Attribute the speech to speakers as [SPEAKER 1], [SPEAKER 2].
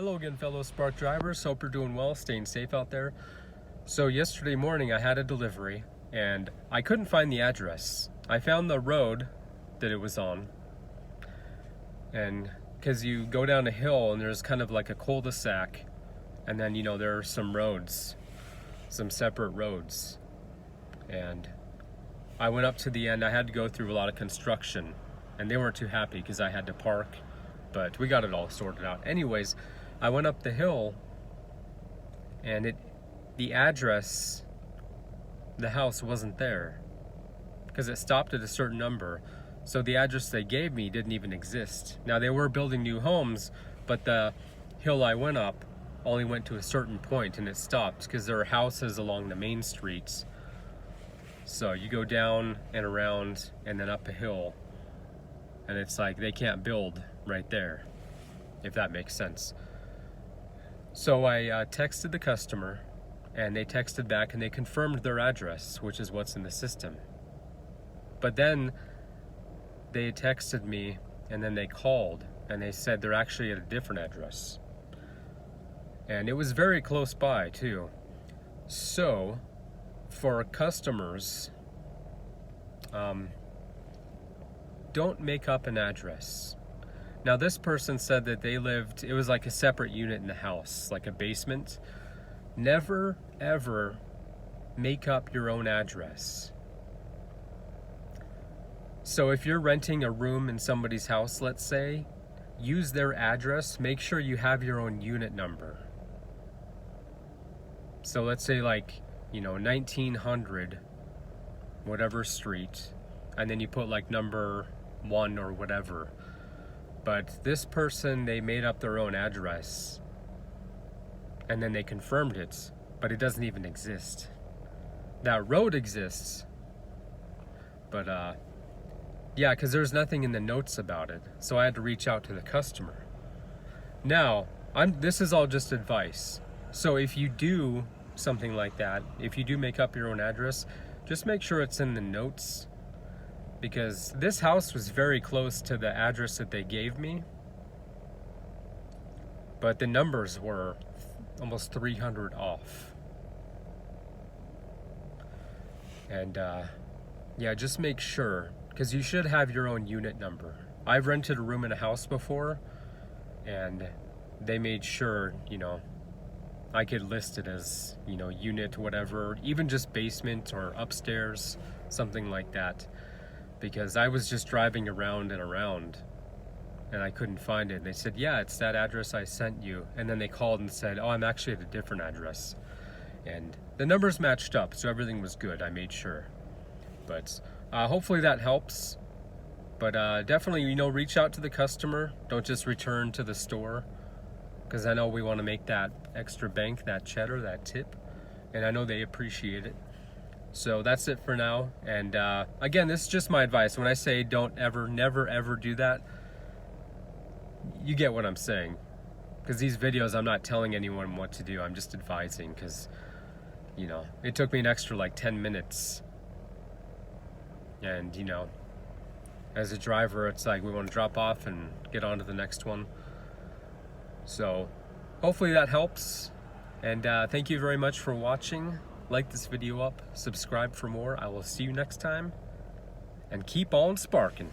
[SPEAKER 1] Hello again, fellow Spark drivers. Hope you're doing well, staying safe out there. So yesterday morning I had a delivery and I couldn't find the address. I found the road that it was on, and because you go down a hill and there's kind of like a cul-de-sac, and then there are some roads, some separate roads, and I went up to the end. I had to go through a lot of construction and they weren't too happy because I had to park, but we got it all sorted out. Anyways, I went up the hill and the address, the house wasn't there because it stopped at a certain number. So the address they gave me didn't even exist. Now they were building new homes, but the hill I went up only went to a certain point and it stopped because there are houses along the main streets. So you go down and around and then up a hill, and it's like they can't build right there, if that makes sense. So I texted the customer, and they texted back and they confirmed their address, which is what's in the system. But then they texted me and then they called and they said they're actually at a different address. And it was very close by too. So for customers, don't make up an address. Now this person said that they lived, it was like a separate unit in the house, like a basement. Never ever make up your own address. So if you're renting a room in somebody's house, let's say, use their address, make sure you have your own unit number. So let's say 1900 whatever street, and then you put like number 1 or whatever. But this person, they made up their own address and then they confirmed it, but it doesn't even exist. That road exists, but yeah, because there's nothing in the notes about it. So I had to reach out to the customer. Now, this is all just advice. So if you do something like that, if you do make up your own address, just make sure it's in the notes, because this house was very close to the address that they gave me, but the numbers were almost 300 off. And yeah, just make sure, because you should have your own unit number. I've rented a room in a house before, and they made sure, I could list it as, unit, whatever, even just basement or upstairs, something like that. Because I was just driving around and around and I couldn't find it. And they said, yeah, it's that address I sent you. And then they called and said, oh, I'm actually at a different address. And the numbers matched up, so everything was good. I made sure. But hopefully that helps. But definitely, reach out to the customer. Don't just return to the store, because I know we want to make that extra bank, that cheddar, that tip. And I know they appreciate it. So that's it for now. And again, this is just my advice. When I say don't ever, never, ever do that, you get what I'm saying. Because these videos, I'm not telling anyone what to do. I'm just advising, because, it took me an extra 10 minutes. And, as a driver, it's like we want to drop off and get on to the next one. So hopefully that helps. And thank you very much for watching. Like this video up, subscribe for more. I will see you next time, and keep on sparking.